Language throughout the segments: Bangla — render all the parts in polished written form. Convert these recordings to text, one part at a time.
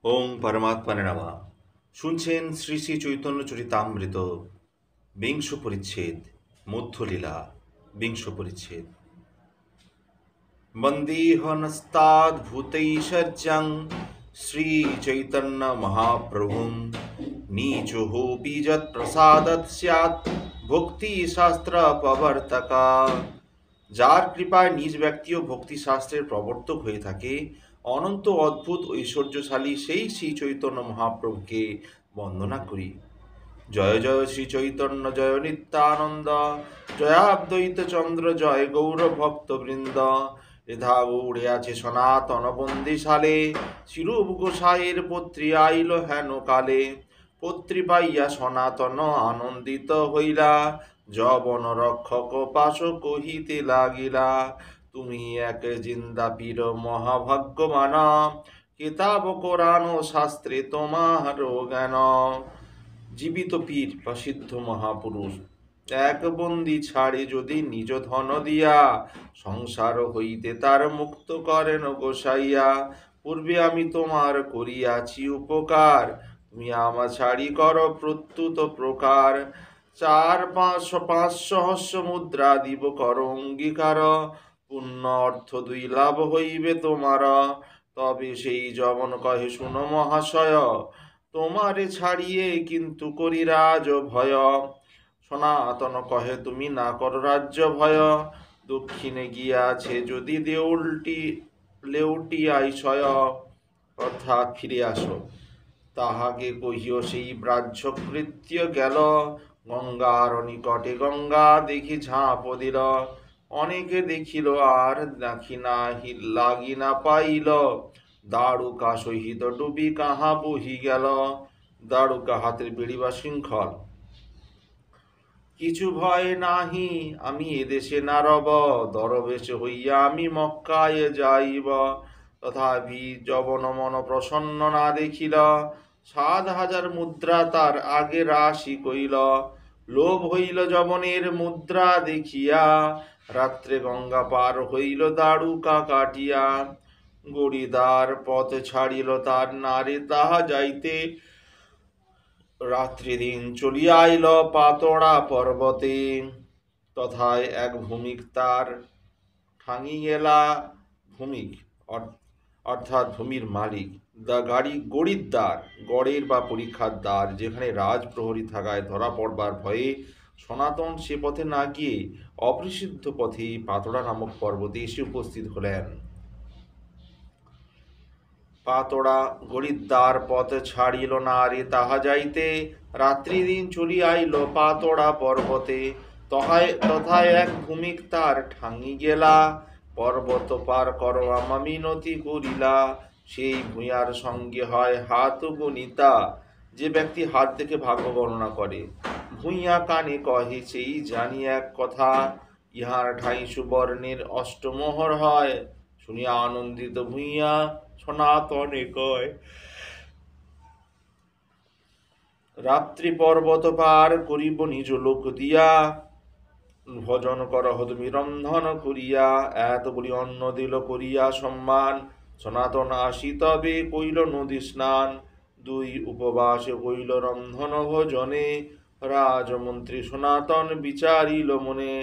ওং পরমাত্মনে নমঃ। শুনছেন শ্রী শ্রী চৈতন্য চরিতামৃত বিংশ পরিচ্ছেদ, মধ্যলীলা, বিংশ পরিচ্ছেদ। বন্দেহনস্তাদ্ভুতৈশ্বর্যং শ্রীচৈতন্য মহাপ্রভুং নিচোপি যৎপ্রসাদৎ স্যাৎ ভক্তিশাস্ত্র প্রবর্তকা। যার কৃপায় নিজ ব্যক্তিও ভক্তিশাস্ত্রের প্রবর্তক হয়ে থাকে, অনন্ত অদ্ভুত ঐশ্বর্যশালী সেই শ্রী চৈতন্য মহাপ্রভুকে বন্দনা করি। জয় জয় শ্রী চৈতন্য, জয় নিত্যানন্দ, জয়াদ্বৈত চন্দ্র, জয় গৌর ভক্তবৃন্দ। এধা গৌড়ে আছে সনাতন বন্দিশালে, শিরূপ গোসাইয়ের পত্রী আইল হেন কালে। পত্রী পাইয়া সনাতন আনন্দিত হইলা, যবন রক্ষক পাশ কহিতে লাগিলা। তুমি এক জিন্দা পীর মহাভাগ্যবান, কিতাব কোরআন ও শাস্ত্রে তোমার জ্ঞান। জীবিত পীর বা সিদ্ধ মহাপুরুষ এক বন্দি ছাড়ে যদি নিজ ধন দিয়া, সংসার হইতে তার মুক্ত করেন গোসাইয়া। পূর্বে আমি তোমার করিয়াছি উপকার, তুমি আমার ছাড়ি কর প্রত্যুত প্রকার। 4-5 সহস্র মুদ্রা দিব কর অঙ্গীকার, পুণ্য অর্থ 2 লাভ হইবে তোমার। তবে সেই যবন কহে শুনো মহাশয়, তোমারে ছাড়িয়ে কিন্তু করি রাজ ভয়। সনাতন কহে তুমি না কর রাজ্য ভয়, দক্ষিণে গিয়াছে যদি লেউটিয়াই সয়, অর্থাৎ ফিরে আসো। তাহাকে কহিও সেই ব্রাহ্য কৃত্য গেল, গঙ্গার নিকটে গঙ্গা দেখি ঝাঁপ দিল। অনেকে দেখিল আর লাগি না পাইল, দাড়ুকা সহিত ডুবি কাহা বহি গেল। দাড়ুকা হাতের বেড়ি বা শৃঙ্খল। কিছু ভয় নাহি আমি এদেশে না রব, দরবেশ হইয়া আমি মক্কায় যাইব। তথাপি যবন মন প্রসন্ন না দেখিল, 7,000 মুদ্রা তার আগে রাশি কইল। লোভ হইল যবনের মুদ্রা দেখিয়া, রাত্রে গঙ্গা পার হইল দাড়ুকা কাটিয়া। গড়িদার পথ ছাড়িল তার নারে তাহা যাইতে, রাত্রি দিন চলিয়া আইল পাতড়া পর্বতে। তথায় এক ভূমিক তার ঠাঙি গেলা। ভূমিক অর্থাৎ ভূমির মালিক, গড়িদ্বার, গড়ের বা পরীক্ষার দ্বার, যেখানে রাজপ্রহরী থাকায় ধরা পড়বার ভয়ে সনাতন সে পথে না গিয়ে অপরিসিদ্ধ পথে পাতড়া নামক পর্বতে এসে উপস্থিত হলেন। পাতড়া গড়িদ্বার পথ ছাড়িল না রে তাহা যাইতে, রাত্রি দিন চলি আইল পাতড়া পর্বতে। তথায় এক ভূমিক তার ঠাঙি গেলা, পর্বত পার কর আমা মিনতি করিলা। সেই ভূঁইয়ার সঙ্গে হয় হাত গণিতা, যে ব্যক্তি হাত দেখে ভাগ্য গণনা করে। ভূঁইয়া কানে কহে সেই জানি এক কথা, ইহার ঠাঁই সুবর্ণের অষ্টমোহর হয়। শুনিয়া আনন্দিত ভূঁইয়া সনাতনে কয়, রাত্রি পর্বত পার করিব নিজ লোক দিয়া, ভজন করহ তুমি রন্ধন করিয়া। এত বলি অন্ন দিল করিয়া সম্মান, সনাতন আসি তবে কইল নদী স্নান। 2 উপবাসে কইল রন্ধন ভোজনে, রাজমন্ত্রী সনাতন বিচারিল মনে।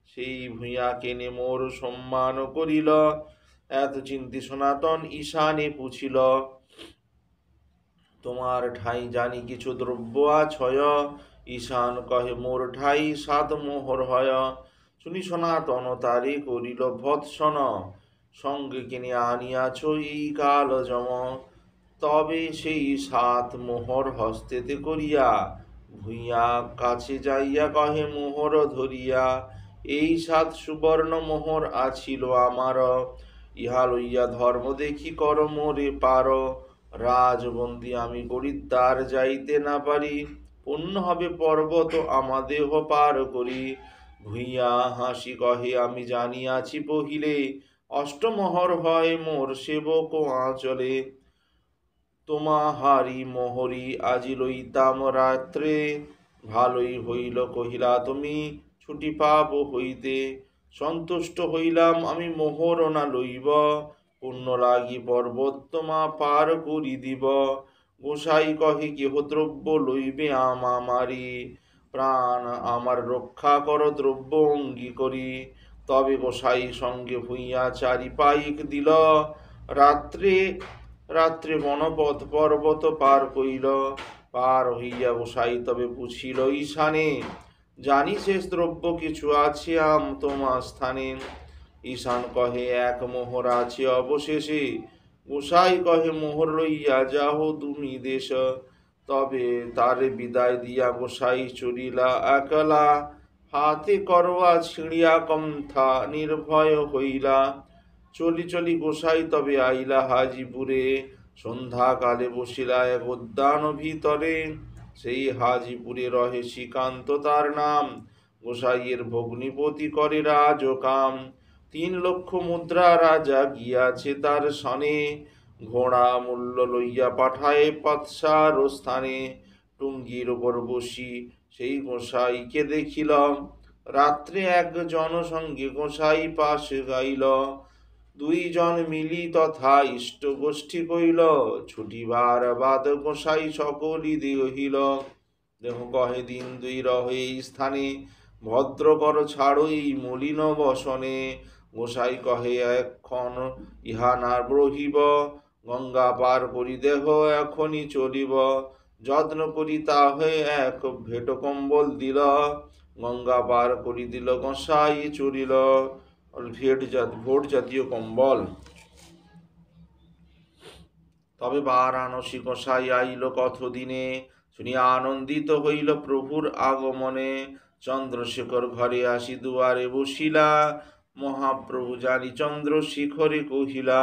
সেই ভূঁইয়া কেনে মোর সম্মান করিল, এত চিন্তি সনাতন ঈশানে পুছিল। তোমার ঠাঁই জানি কিছু দ্রব্য আছয়, ঈশান কহে মোর ঠাঁই 7 মোহর হয়। শুনি সনাতন তারে করিল ভৎসন, সঙ্গে কিনে আনিয়াছ এই কাল জম। তবে সেই 7 মোহর হস্তেতে করিয়া, ভূঁইয়া কাছে যাইয়া কহে মোহর ধরিয়া, এই 7 সুবর্ণ মোহর আছিল আমার। ইহা লইয়া ধর্ম দেখি কর মোরে পার। রাজবন্দি আমি গড়িদ্বার যাইতে না পারি, পুণ্য হবে পর্বত আমা দেহ পার করি। ভূঁইয়া হাসি কহে আমি জানিয়াছি পহিলে, অষ্টমোহর হয় মোর সেবক আঁচলে। তোমাহারি মোহরি আজি লইতাম রাত্রে, ভালোই হইল কহিলা তুমি ছুটি পাব হইতে। সন্তুষ্ট হইলাম আমি মোহর না লইব, পুণ্য লাগি পর্বত তোমা পার করি দিব। গোসাই কহে কেহ দ্রব্য লইবে আমারি, প্রাণ আমার রক্ষা কর দ্রব্য অঙ্গী করি। তবে গোসাই সঙ্গে ভুইয়া চারি পাইক দিল, রাত্রে রাত্রে বনপথ পর্বত পার কইল। পার হইয়া গোসাই তবে পুছিল ঈশানে, জানি শেষ দ্রব্য কিছু আছে তোমার স্থানে। ঈশান কহে এক মোহর আছে অবশেষে, গোসাই কহে মোহর লইয়া যাহ তুমি দেশ। তবে তারে বিদায় দিয়া গোসাই চলিলা একলা, হাতে করোয়া ছিঁড়িয়া কণ্ঠা নির্ভয় হইলা। চলি চলি গোসাই তবে আইলা হাজিপুরে, সন্ধ্যাকালে বসিলা এক উদ্যান ভিতরে। সেই হাজিপুরে রহে শ্রীকান্ত তার নাম, গোসাইয়ের ভগ্নিপতি করে রাজকাম। 3 লক্ষ মুদ্রা রাজা গিয়াছে তার সনে, ঘোড়া মূল্য লইয়া পাঠায় পাৎসার স্থানে। টুঙ্গির উপর বসি সেই গোসাইকে দেখিল, রাত্রে এক জনসঙ্গে গোসাই পাশে গাইল। 2 জন মিলি তথা ইষ্ট গোষ্ঠী কইল, ছুটিবার বাদ গোসাই সকলই দেহিল। দেহ কহে দিন 2 রহে এই স্থানে, ভদ্র কর ছাড়ো এই মলিন বসনে। গোসাই কহে এখন ইহা না রহিব, গঙ্গা পার করি দেহ এখনই চলিব। যত্ন করি তা হয়ে এক ভেট কম্বল দিল, গঙ্গা পার করি দিল গোসাই চলিল। ভোট জাতীয় কম্বল। তবে বারাণসী গোসাই আইল কত দিনে, শুনিয়া আনন্দিত হইল প্রভুর আগমনে। চন্দ্রশেখর ঘরে আসি দুয়ারে বসিলা, মহাপ্রভু জানি চন্দ্রশেখরে কহিলা।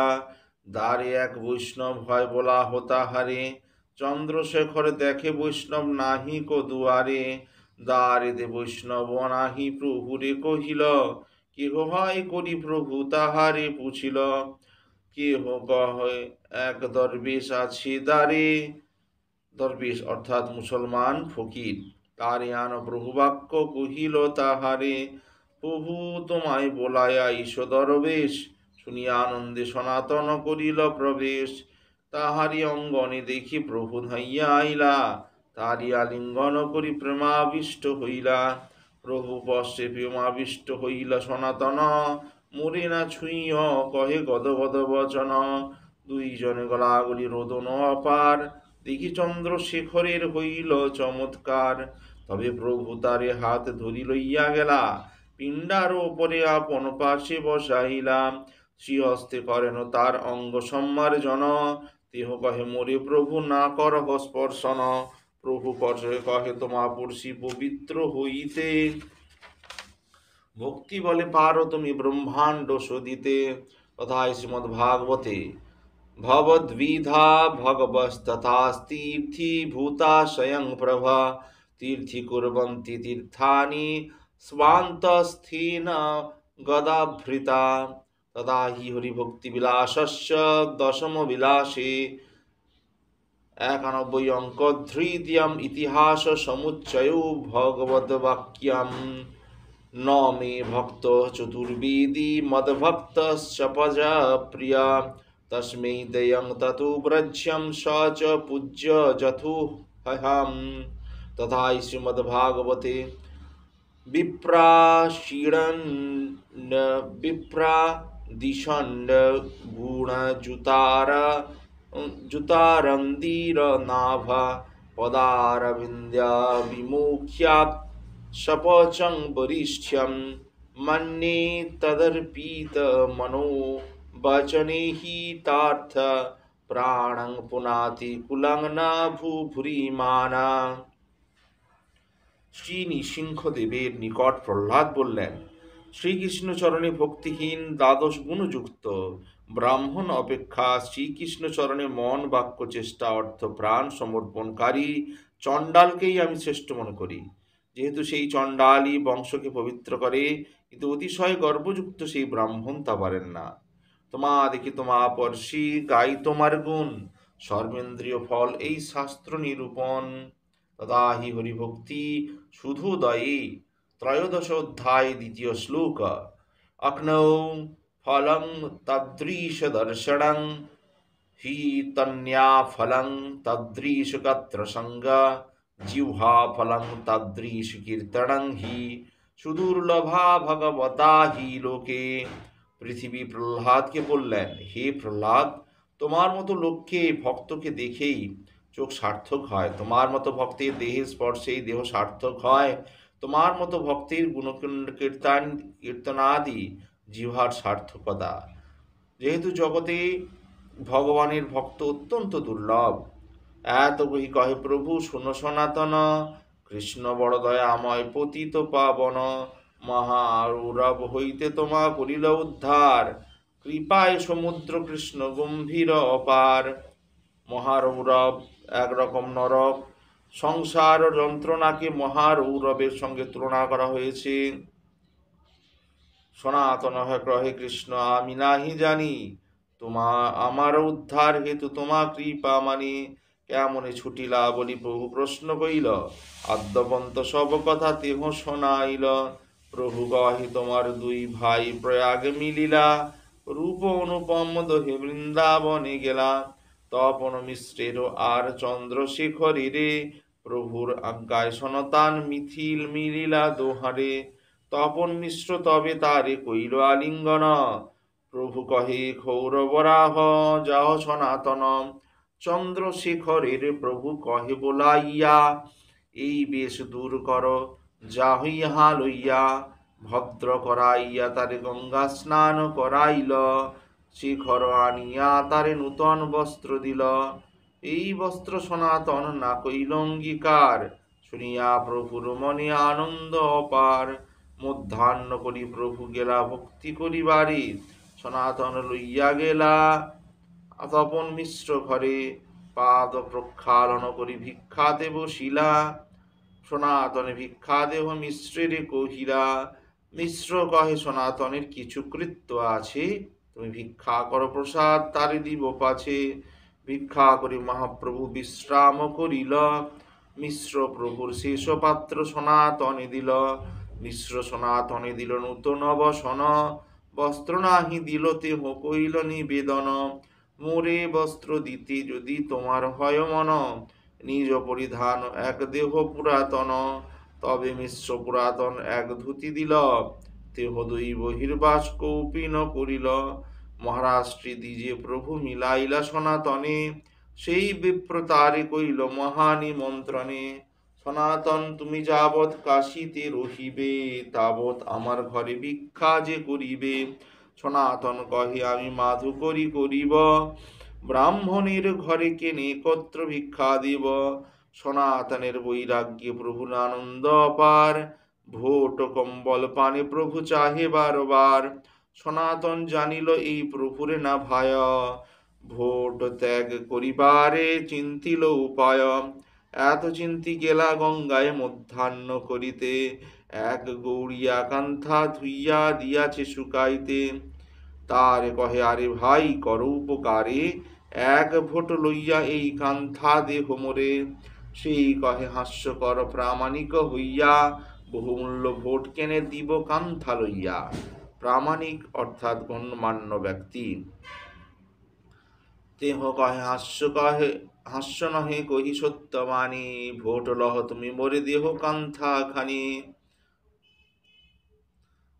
দ্বারে এক বৈষ্ণব হয় বলা হতাহারে, চন্দ্রশেখর দেখে বৈষ্ণব নাহি কো দুয়ারে। দ্বারেতে বৈষ্ণব নাহি প্রভুরে কহিল, কেহ হয় করি প্রভু তাহারে পুছিল। কেহ কহে এক দরবেশ আছে দ্বারে, দরবেশ অর্থাৎ মুসলমান ফকির, তারে আন প্রভু বাক্য কহিল তাহারে। প্রভু তোমায় বলায়া ঈশ দরবেশ, শুনিয়া আনন্দে সনাতন করিল প্রবেশ। তাহারি অঙ্গনে দেখি প্রভু ধাইয়া আইলা, তাহারি আলিঙ্গন করি প্রেমাবিষ্ট হইলা। প্রভু পশ্চে প্রেমাবিষ্ট হইলা সনাতন, মোরে না ছুঁইয় কহে গদ গদ বচন। 2 জনে গলাগলি রোদন অপার, দেখি চন্দ্রশেখরের হইল চমৎকার। তবে প্রভু তারে হাত ধরি লইয়া গেলা, পিণ্ডার ওপরে আপন পাশে বসাইলা। শ্রীহস্তে করেন তার অঙ্গ সম্মার্জন, দেহ কহে মোরে প্রভু না করহ স্পর্শন। প্রভু পর্শে কহে তোমা পড়শি পবিত্র হইতে, ভক্তি বলে পারো তুমি ব্রহ্মাণ্ড সদিতে। তথা শ্রীমদ্ ভাগবতে ভবদ্বিধা ভগবস্তথাস্তীর্থি ভূতা স্বয়ং প্রভা, तीर्थी कुर्वन्ति तीर्थानि स्वान्तस्थेन गदाभृता। तदा हि हरिभक्तिविलासस्य दशमविलासे 91 অঙ্ক ধৃত্যম ইতিহাস সমুচ্চয়ো ভগবদ্বাক্যম। ন মে ভক্ত চতুর্বেদী মদ্ভক্তশ্চ প্রিয়া, তস্मै দয়ং ততো ব্রজ্যম স চ পূজ্য যথোহম। तथा श्रीमद्भागवते विप्रादिषण्ड जुतारंदीर नाभ पदारविन्द्या विमुख्यात् शपचं वरिष्ठ्यं, मन्ये तदर्पित मनो वचने हि तार्थ प्राणं पुनाति कुलं न भूभुरिमाना। শ্রী নৃসিংহদেবের নিকট প্রহ্লাদ বললেন, শ্রীকৃষ্ণ চরণে ভক্তিহীন 12 গুণযুক্ত ব্রাহ্মণ অপেক্ষা শ্রীকৃষ্ণ চরণে মন বাক্য চেষ্টা অর্থ প্রাণ সমর্পণকারী চণ্ডালকেই আমি শ্রেষ্ঠ মনে করি। যেহেতু সেই চণ্ডালই বংশকে পবিত্র করে, কিন্তু অতিশয় গর্বযুক্ত সেই ব্রাহ্মণ তা পারেন না। তোমা দেখি তোমা পরশি গাই তোমার গুণ, সর্বেন্দ্রিয় ফল এই শাস্ত্র নিরূপণ। তদা হি হরিভক্তি শুধোদয়ে 13 অধ্যায় 2 শ্লোক। অগ্নৌ ফলং তদৃশ দর্শনং হি তন্যা ফলং তদৃশ কত্র সঙ্গ জিহ্বা ফলং তদৃশ কীর্তনং হি সুদুর্লভা ভগবতা হি লোকে। পৃথিবী প্রহ্লাদকে বললেন, হে প্রহ্লাদ, তোমার মতো লোককে ভক্তকে দেখেই চোখ সার্থক হয়, তোমার মতো ভক্তের দেহে স্পর্শেই দেহ সার্থক হয়, তোমার মতো ভক্তির কীর্তনাদি জিহ্বার সার্থকতা। যেহেতু জগতে ভগবানের ভক্ত অত্যন্ত দুর্লভ, এত কহি কহে প্রভু শুনো সনাতন, কৃষ্ণ বড় দয়াময় পতিত পাবন, মহারৌরব হইতে তোমা করিল উদ্ধার, কৃপায় সমুদ্র কৃষ্ণ গম্ভীর অপার। মহারৌরব একরকম নরক, সংসার যন্ত্রণাকে মহারৌরবের সঙ্গে তুলনা করা হয়েছে। সনাতন কহে কৃষ্ণ আমি নাহি জানি, তোমা আমার উদ্ধার হেতু তোমা কৃপা মানি, কেমনে ছুটিলা বলি প্রভু প্রশ্ন কইল, আদ্যপন্ত সব কথা তেহ শোনাইল। প্রভু কহে তোমার দুই ভাই প্রয়াগ মিলিলা, রূপ অনুপম দহে বৃন্দাবনে গেলা, তপন মিশ্রের আর চন্দ্রশেখরে, প্রভুর আজ্ঞায় সনতান মিথিল মিলিলা দোহারে, তপন মিশ্র তবে তারে কইল আলিঙ্গন, প্রভু কহে ক্ষৌর বরাহ যাহ সনাতন, চন্দ্রশেখরের প্রভু কহে বোলাইয়া, এই বেশ দূর কর যা হইয়া লইয়া, ভদ্র করাইয়া তারে গঙ্গা স্নান করাইল, শেখর আনিয়া তারে নূতন বস্ত্র দিল, এই বস্ত্র সনাতন না কইল অঙ্গীকার, শুনিয়া প্রভুর মনে আনন্দ অপার, মধ্যাহ্ন করি প্রভু গেলা ভক্তি করিবারে, সনাতন লইয়া গেলা তপন মিশ্র ঘরে, পাদ প্রক্ষালন করি ভিক্ষাতে বসিলা, সনাতনে ভিক্ষা দেহ মিশ্রের কহিলা, মিশ্র কহে সনাতনের কিছু কৃত্য আছে, তুমি ভিক্ষা কর প্রসাদ তারে দিব পাছে, ভিক্ষা করি মহাপ্রভু বিশ্রাম করিল, মিশ্র প্রভুর শেষ পাত্র সনাতনে দিল, মিশ্র সনাতনে দিল নূতন বসন, বস্ত্র নাহি দিল তেহ কইল নিবেদন, মোরে বস্ত্র দিতে যদি তোমার হয় মন, নিজ পরিধান এক দেহ পুরাতন, তবে মিশ্র পুরাতন এক ধুতি দিল, দেহ দুই বহির্বাস কৌপিন করিল, মহারাষ্ট্রে দ্বিজে প্রভু মিলাইলা সনাতনে, সেই বিপ্র তারে কইল মহানিমন্ত্রণে, সনাতন তুমি যাবৎ কাশীতে রহিবে, তাবৎ আমার ঘরে ভিক্ষা যে করিবে, সনাতন কহে আমি মাধু করি করিব, ব্রাহ্মণের ঘরে কেনে কত্র ভিক্ষা দিব, সনাতনের বৈরাগ্যে প্রভুর আনন্দ অপার, ভোট কম্বল পানে প্রভু চাহে বারবার, সনাতন জানিল এই প্রভুরে না ভায়, ভোট ত্যাগ করিবারে চিন্তিল উপায়, এত চিন্তি গেলা গঙ্গায় মধ্যাহ্ন করিতে, এক গৌরিয়া কান্থা ধুইয়া দিয়াছে শুকাইতে, তারে কহে আরে ভাই কর উপকারে, এক ভোট লইয়া এই কান্থা দেহ মোরে, সেই কহে হাস্যকর প্রামাণিক হইয়া, বহুমূল্য ভোট কেনে দিব কান্থা লইয়া। প্রামাণিক অর্থাৎ গণ্যমান্য ব্যক্তি। তেহ কহে হাস্য নহে কহি সত্য মানি, ভোট লহ তুমি মোরে দেহ কান্থা খানি,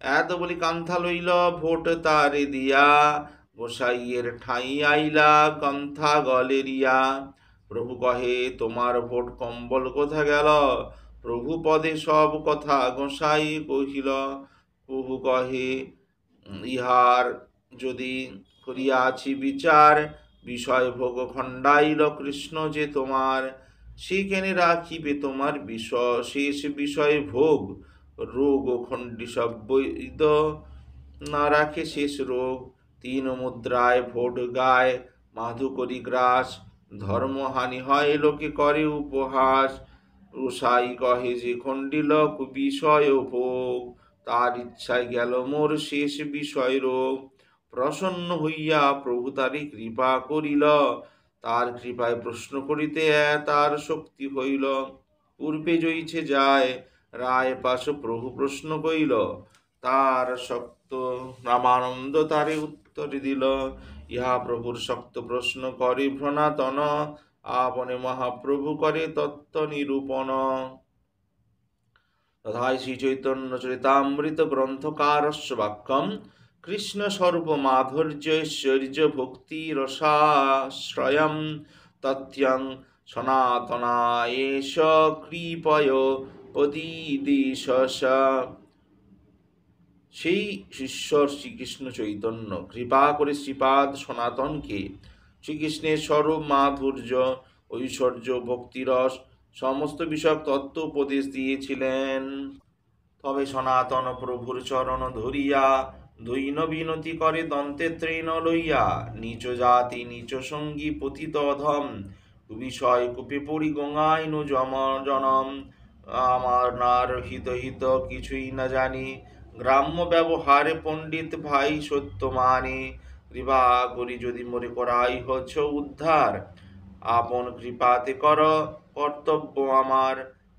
এত বলি কান্থা লইল ভোট তারে দিয়া, গোসাইয়ের ঠাই আইলা কান্থা গলেরিয়া, প্রভু কহে তোমার ভোট কম্বল কোথা গেল, প্রভু পদে সব কথা গোসাই কহিল, প্রভু কহে ইহার যদি করিয়াছি বিচার, বিষয় ভোগ খণ্ডাইল কৃষ্ণ যে তোমার, সেখানে রাখিবে তোমার শেষ বিষয় ভোগ, রোগ খণ্ডি সব বৈদ না রাখে শেষ রোগ, তিন মুদ্রায় ভোট গায় মাধু করি গ্রাস, ধর্মহানি হয় লোকে করে উপহাস, রুসাই কহে যে খণ্ডিল বিষয় ভোগ, তার ইচ্ছায় গেল মোর শেষ বিষয় রোগ, প্রসন্ন হইয়া প্রভু তারি কৃপা করিল, তার কৃপায় প্রশ্ন করিতে তার শক্তি হইল, পূর্বে জইছে যায় রায় পাশ প্রভু প্রশ্ন কইল, তার শক্ত রামানন্দ তারে উত্তর দিল, ইহা প্রভুর শক্ত প্রশ্ন করে ভ্রনাতন, আপনে মহাপ্রভু করে তত্ত্ব নিরূপণ। তথায় শ্রী চৈতন্য চরিতামৃত গ্রন্থকারস্য বাক্যম, কৃষ্ণ স্বরূপ মাধুর্য ঐশ্বর্য ভক্তি রসাশ্রয়ম তথ্যং সনাতনায়েশ কৃপয় পতিদিশস। সেই ঈশ্বর শ্রীকৃষ্ণ চৈতন্য কৃপা করে শ্রীপাদ সনাতনকে শ্রীকৃষ্ণের স্বরূপ মাধুর্য ঐশ্বর্য ভক্তিরস সমস্ত বিষয়ক তত্ত্ব উপদেশ দিয়েছিলেন। তবে সনাতন প্রভুর চরণ ধরিয়া দৈন বিনতি করে দন্তে তৃণ লইয়া, নিচ জাতি নিচ সঙ্গী পতিত অধম, বিষয় কূপে পড়ি গঙ্গাইন জনম। আমার নার হিত হিত কিছুই না জানি, গ্রাম্য ব্যবহারে পণ্ডিত ভাই সত্য মানে, কৃপা করি যদি মোরে করাই হচ্ছ উদ্ধার, আপন কৃপাতে কর কর্তব্য আমার,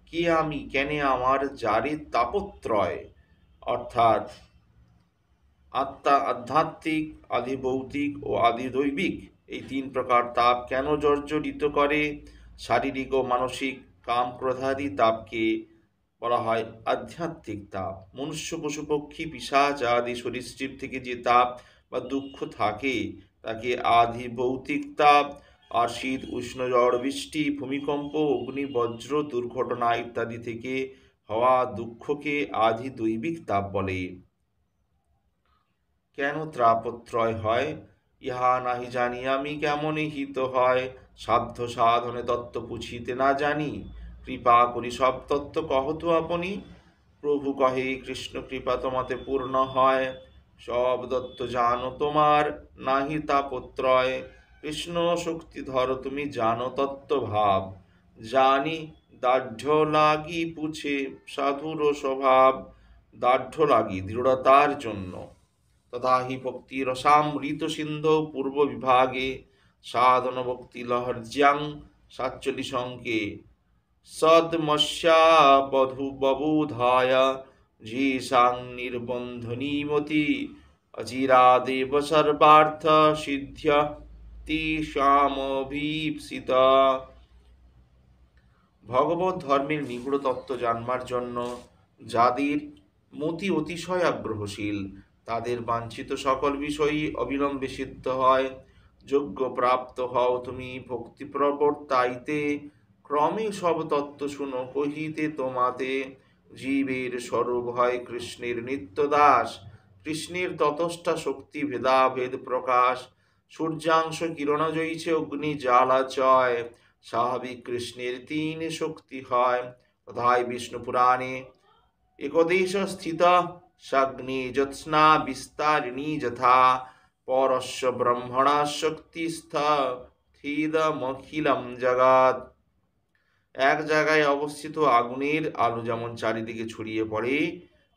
কি আমি কেনে আমার জারি তাপত্রয়। অর্থাৎ আধ্যাত্মিক, আধিভৌতিক ও আধিদৈবিক এই তিন প্রকার তাপ কেন জর্জরিত করে? শারীরিক ও মানসিক কাম ক্রোধাদি তাপকে বলা হয় আধ্যাত্মিক তাপ। মনুষ্য পশু পক্ষী পিশাচ আদি সরীসৃপ থেকে যে তাপ বা দুঃখ থাকে তাকে আধিভৌতিক তাপ। আর শীত উষ্ণ ঝড় বৃষ্টি ভূমিকম্প অগ্নি বজ্র দুর্ঘটনা ইত্যাদি থেকে হওয়া দুঃখকে আধিদৈবিক তাপ বলে। কেন ত্রাপত্রয় হয়, ইহা নাহি জানি আমি, কেমনই হিত হয়, সাধ্য সাধনে তত্ত্ব পুছিতে না জানি, কৃপা করি সব তত্ত্ব কহত আপনি। প্রভু কহে কৃষ্ণ কৃপা তোমাতে পূর্ণ হয়, সব দত্ত জানো তোমার নাহি তাপত্রয়, কৃষ্ণ শক্তি ধর তুমি জানো তত্ত্ব ভাব, জানি দাঢ়্য লাগি পুছে সাধুর স্বভাব। দাঢ়্য লাগি দৃঢ়তার জন্য। তথা হি ভক্তি রসামৃত সিন্ধু পূর্ব বিভাগে সাধন ভক্তি লহর্যাং ৪৭ অঙ্কে, সদমস্যা ববুধায় ঝীসাং নির্বন্ধনীমতি, অচিরাদেব সর্বার্থ সিদ্ধ্য তেষামভীপ্সিত। ভগবত ধর্মের নিগূঢ় তত্ত্ব জানবার জন্য যাদের মতি অতিশয় আগ্রহশীল, তাদের বাঞ্ছিত সকল বিষয়ই অবিলম্বে সিদ্ধ হয়। যোগ্য প্রাপ্ত হও তুমি ভক্তি প্রবর্তাইতে, ক্রমে সব তত্ত্ব শুনো কহিতে তোমাতে, জীবের স্বরূপ হয় কৃষ্ণের নিত্য দাস, কৃষ্ণের ততষ্ঠা শক্তি ভেদাভেদ প্রকাশ, সূর্যাংশ কিরণ জয়ছে অগ্নি জ্বালা চয়, স্বাভাবিক কৃষ্ণের তিন শক্তি হয়। তথায় বিষ্ণু পুরাণে একদেশ স্থিত সাগ্নি জ্যোৎস্না বিস্তারিণী যথা, পরস্য ব্রহ্মণা শক্তিস্থিদমখিলম জগৎ। এক জায়গায় অবস্থিত আগুনের আলো যেমন চারিদিকে ছড়িয়ে পড়ে,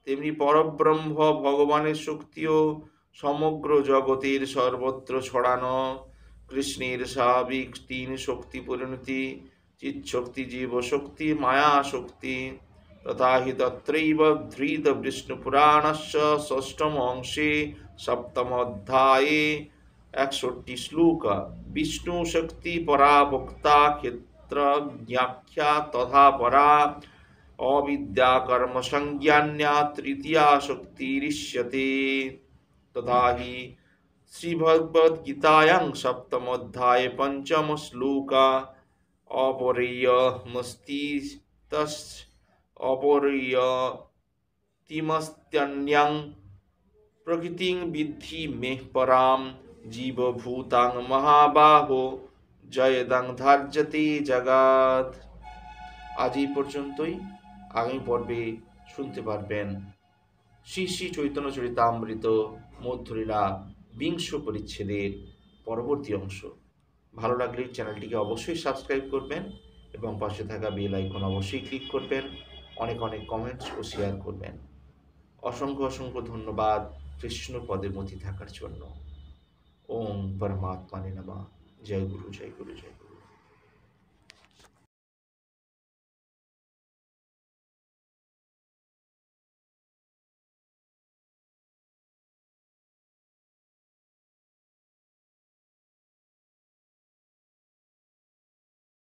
তেমনি পরব্রহ্ম ভগবানের শক্তিও সমগ্র জগতের সর্বত্র ছড়ানো। কৃষ্ণের স্বাভাবিক তিন শক্তি পরিণতি, চিৎশক্তি জীবশক্তি মায়া শক্তি। তথা হি তত্রৈব ধৃত বিষ্ণুপুরাণস্য ষষ্ঠম অংশে সপ্তম অধ্যায়ে ৬১ শ্লোক, বিষ্ণু শক্তি পরা ভোক্তা ক্ষেত্রজ্ঞাখ্যা তথা পরা, অবিদ্যা কর্ম সংজ্ঞান্যা তৃতীয়া শক্তিরিষ্যতে। তথা হি শ্রীভগবদ্গীতায়াং সপ্তম অধ্যায়ে পঞ্চম শ্লোক, অপরিয়তিমস্ত্যন্যং প্রকৃতিং বিদ্ধি মে পরাম, জীবভূতাং মহাবাহো জয়দং ধার্যতে জগৎ। আজ এই পর্যন্তই। আগামী পর্বে শুনতে পারবেন শ্রী শ্রী চৈতন্য চরিতামৃত মধ্যলীলা ২০ পরিচ্ছেদের পরবর্তী অংশ। ভালো লাগলে চ্যানেলটিকে অবশ্যই সাবস্ক্রাইব করবেন এবং পাশে থাকা বেল আইকন অবশ্যই ক্লিক করবেন। অনেক অনেক কমেন্টস ও শেয়ার করবেন। অসংখ্য অসংখ্য ধন্যবাদ কৃষ্ণ পদের মধ্যে থাকার জন্য। ওম পরমাত্মা নমঃ। জয় গুরু জয় গুরু জয় গুরু।